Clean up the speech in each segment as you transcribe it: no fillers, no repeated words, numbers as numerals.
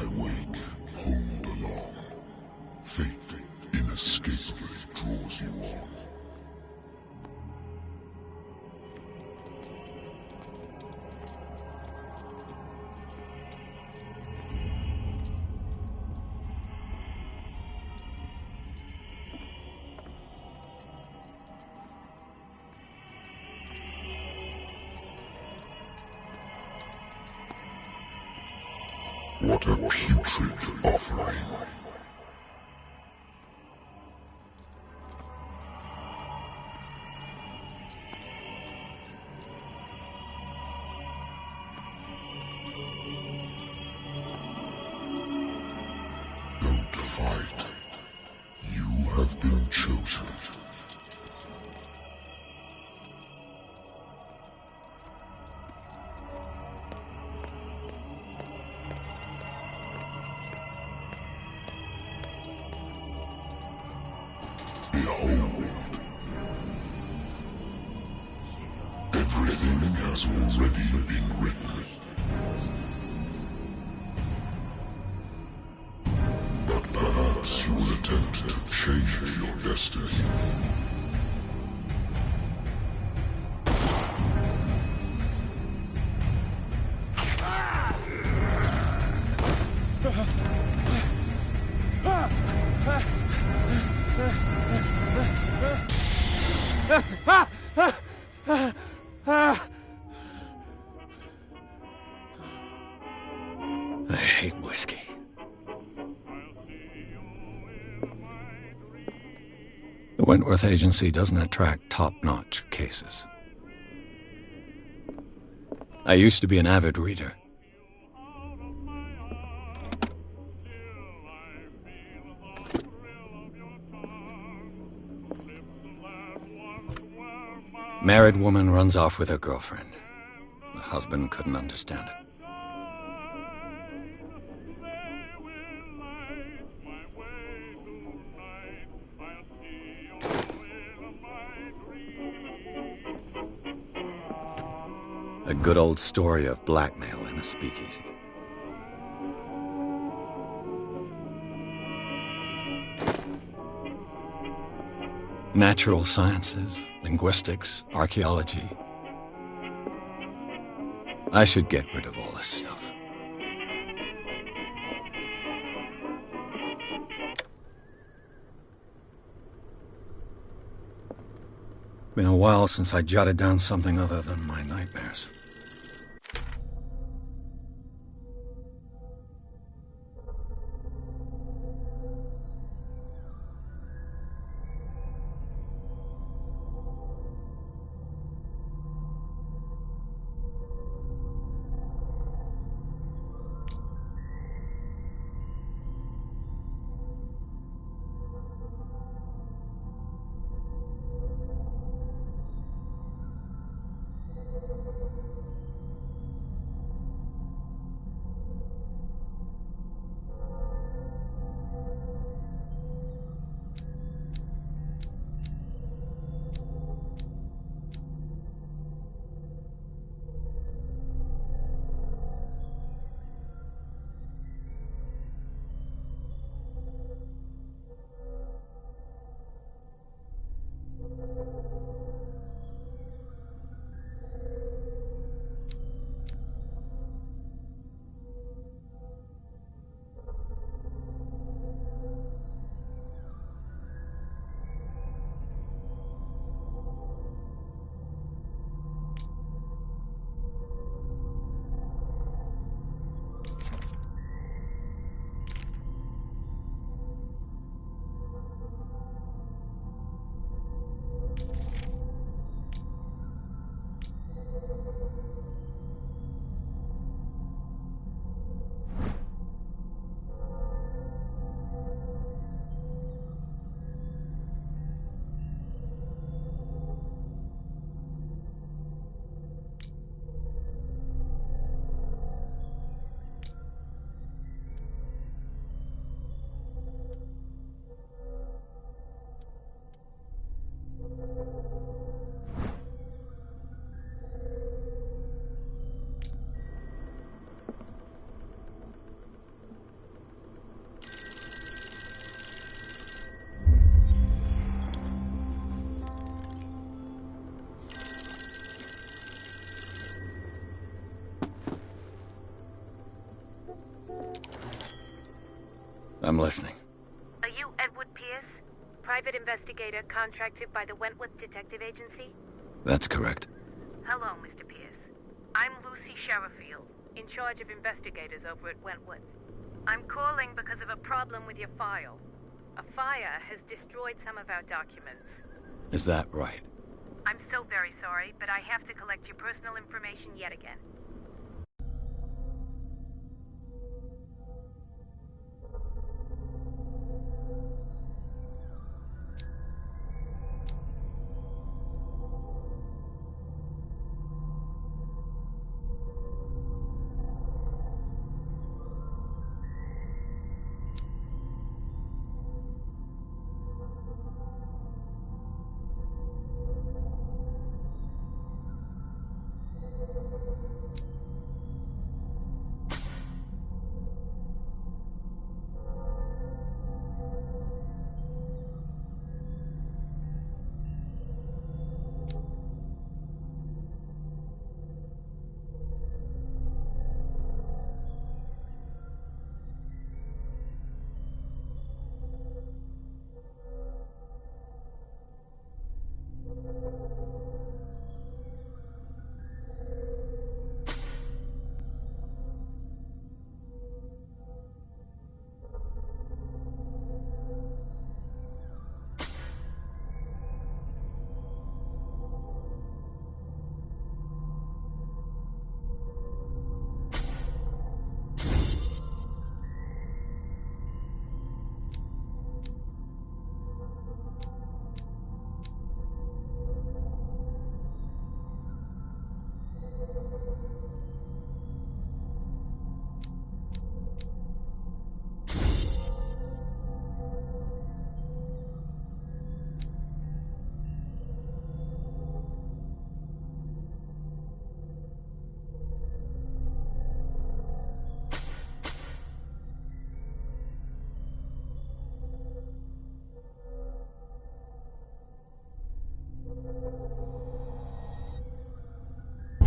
lie awake, pulled along. Fate inescapably draws you on. What a putrid offering. Don't fight. You have been chosen. Behold. Everything has already been written. But perhaps you will attempt to change your destiny. I hate whiskey. The Wentworth Agency doesn't attract top-notch cases. I used to be an avid reader. Married woman runs off with her girlfriend. The husband couldn't understand it. A good old story of blackmail in a speakeasy. Natural sciences, linguistics, archaeology. I should get rid of all this stuff. Been a while since I jotted down something other than my nightmares. I'm listening. Are you Edward Pierce? Private investigator contracted by the Wentworth Detective Agency? That's correct. Hello, Mr. Pierce. I'm Lucy Sherifield, in charge of investigators over at Wentworth. I'm calling because of a problem with your file. A fire has destroyed some of our documents. Is that right? I'm so very sorry, but I have to collect your personal information yet again.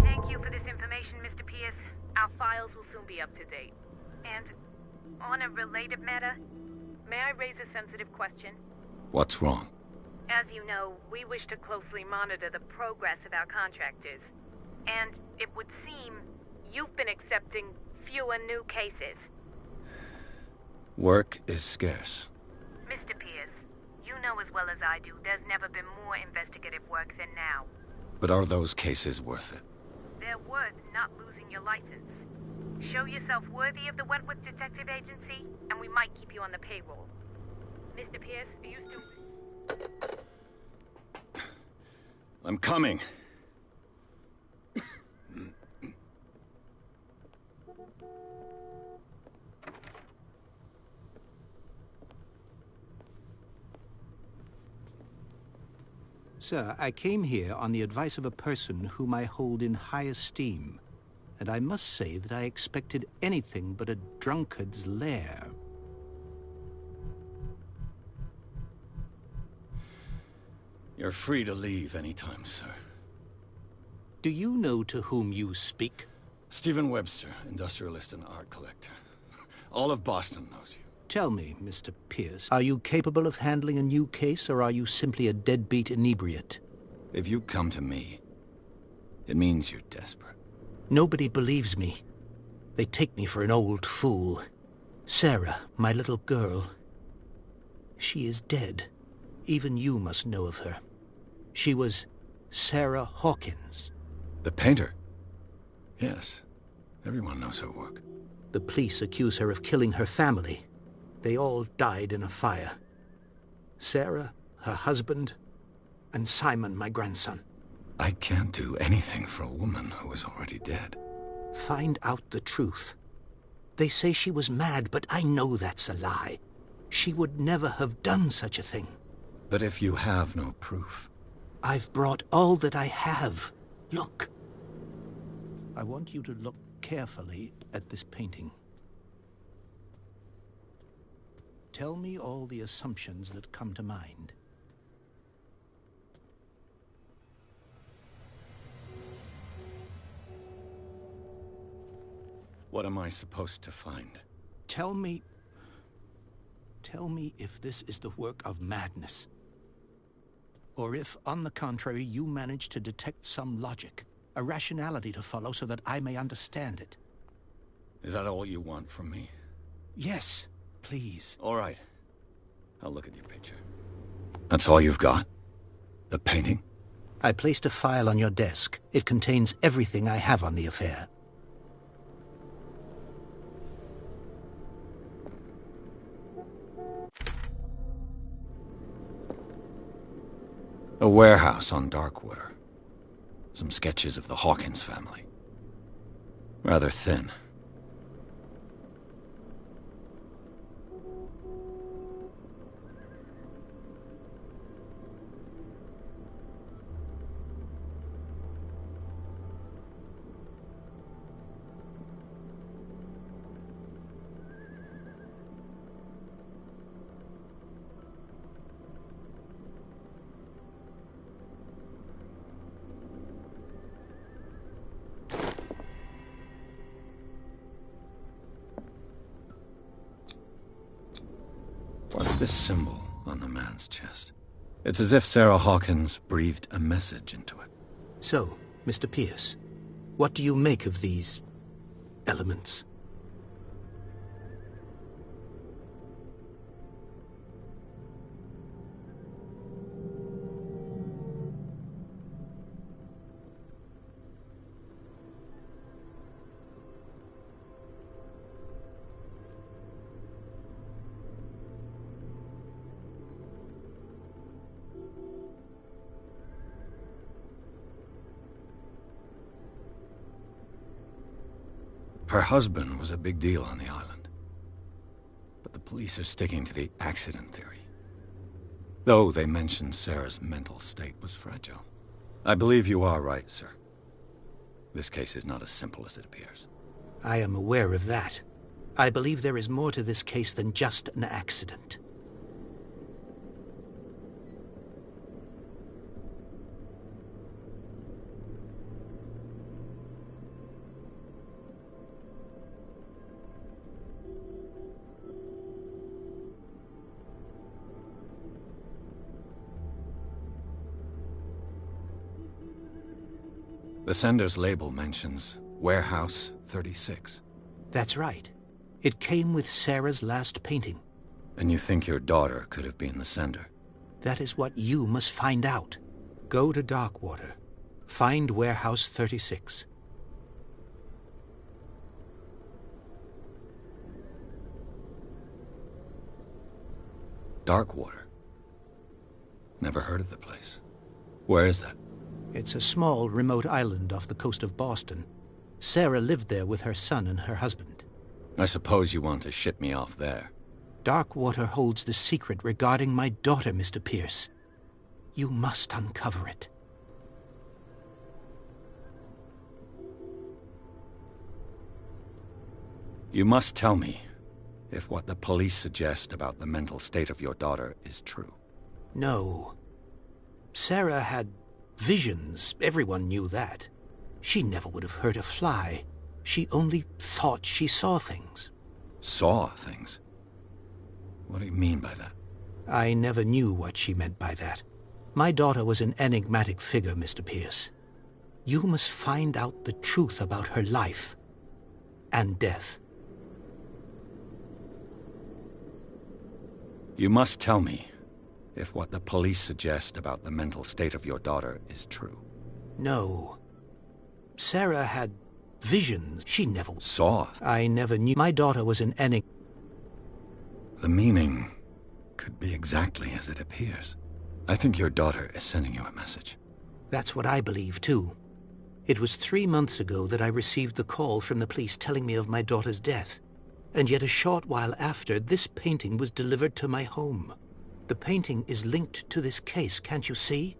Thank you for this information, Mr. Pierce. Our files will soon be up to date. And on a related matter, may I raise a sensitive question? What's wrong? As you know, we wish to closely monitor the progress of our contractors. And it would seem you've been accepting fewer new cases. Work is scarce. Mr. Pierce, you know as well as I do, there's never been more investigative work than now. But are those cases worth it? They're worth not losing your license. Show yourself worthy of the Wentworth Detective Agency, and we might keep you on the payroll. Mr. Pierce, are you still... I'm coming. Sir, I came here on the advice of a person whom I hold in high esteem, and I must say that I expected anything but a drunkard's lair. You're free to leave anytime, sir. Do you know to whom you speak? Stephen Webster, industrialist and art collector. All of Boston knows you. Tell me, Mr. Pierce, are you capable of handling a new case, or are you simply a deadbeat inebriate? If you come to me, it means you're desperate. Nobody believes me. They take me for an old fool. Sarah, my little girl, she is dead. Even you must know of her. She was Sarah Hawkins. The painter? Yes. Everyone knows her work. The police accuse her of killing her family. They all died in a fire. Sarah, her husband, and Simon, my grandson. I can't do anything for a woman who is already dead. Find out the truth. They say she was mad, but I know that's a lie. She would never have done such a thing. But if you have no proof... I've brought all that I have. Look. I want you to look carefully at this painting. Tell me all the assumptions that come to mind. What am I supposed to find? Tell me... Tell me if this is the work of madness. Or if, on the contrary, you manage to detect some logic, a rationality to follow so that I may understand it. Is that all you want from me? Yes, please. All right. I'll look at your picture. That's all you've got? The painting? I placed a file on your desk. It contains everything I have on the affair. A warehouse on Darkwater. Some sketches of the Hawkins family. Rather thin. What's this symbol on the man's chest? It's as if Sarah Hawkins breathed a message into it. So, Mr. Pierce, what do you make of these elements? Her husband was a big deal on the island. But the police are sticking to the accident theory. Though they mentioned Sarah's mental state was fragile. I believe you are right, sir. This case is not as simple as it appears. I am aware of that. I believe there is more to this case than just an accident. The sender's label mentions Warehouse 36. That's right. It came with Sarah's last painting. And you think your daughter could have been the sender? That is what you must find out. Go to Darkwater. Find Warehouse 36. Darkwater? Never heard of the place. Where is that? It's a small, remote island off the coast of Boston. Sarah lived there with her son and her husband. I suppose you want to ship me off there. Darkwater holds the secret regarding my daughter, Mr. Pierce. You must uncover it. You must tell me if what the police suggest about the mental state of your daughter is true. No. Sarah had visions. Everyone knew that. She never would have hurt a fly. She only thought she saw things. Saw things? What do you mean by that? I never knew what she meant by that. My daughter was an enigmatic figure, Mr. Pierce. You must find out the truth about her life and death. You must tell me if what the police suggest about the mental state of your daughter is true. No. Sarah had visions. She never saw. I never knew. My daughter was an enigma. The meaning could be exactly as it appears. I think your daughter is sending you a message. That's what I believe, too. It was 3 months ago that I received the call from the police telling me of my daughter's death. And yet a short while after, this painting was delivered to my home. The painting is linked to this case, can't you see?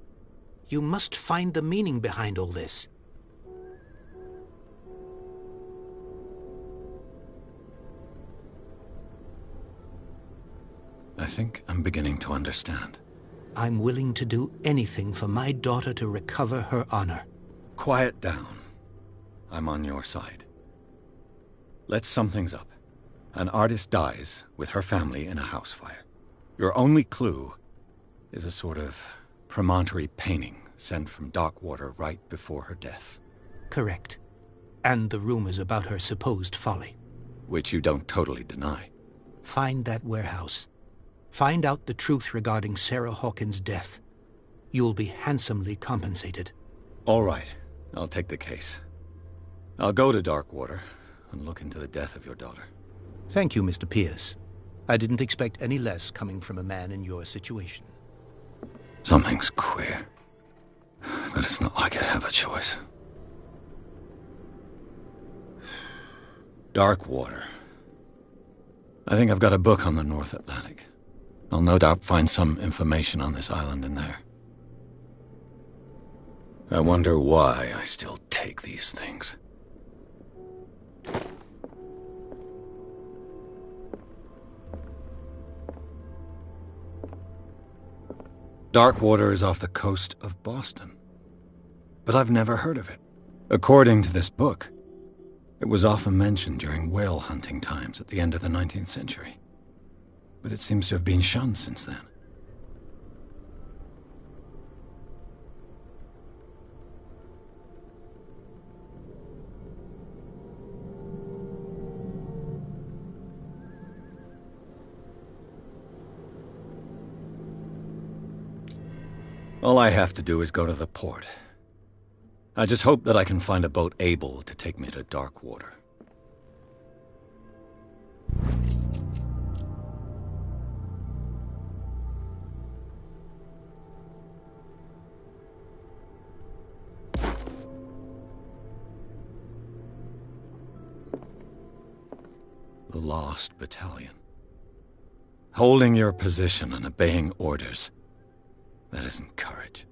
You must find the meaning behind all this. I think I'm beginning to understand. I'm willing to do anything for my daughter to recover her honor. Quiet down. I'm on your side. Let's sum things up. An artist dies with her family in a house fire. Your only clue is a sort of promontory painting sent from Darkwater right before her death. Correct. And the rumors about her supposed folly. Which you don't totally deny. Find that warehouse. Find out the truth regarding Sarah Hawkins' death. You'll be handsomely compensated. All right. I'll take the case. I'll go to Darkwater and look into the death of your daughter. Thank you, Mr. Pierce. I didn't expect any less coming from a man in your situation. Something's queer. But it's not like I have a choice. Darkwater. I think I've got a book on the North Atlantic. I'll no doubt find some information on this island in there. I wonder why I still take these things. Darkwater is off the coast of Boston. But I've never heard of it. According to this book, it was often mentioned during whale hunting times at the end of the 19th century. But it seems to have been shunned since then. All I have to do is go to the port. I just hope that I can find a boat able to take me to Darkwater. The Lost Battalion. Holding your position and obeying orders. That isn't courage.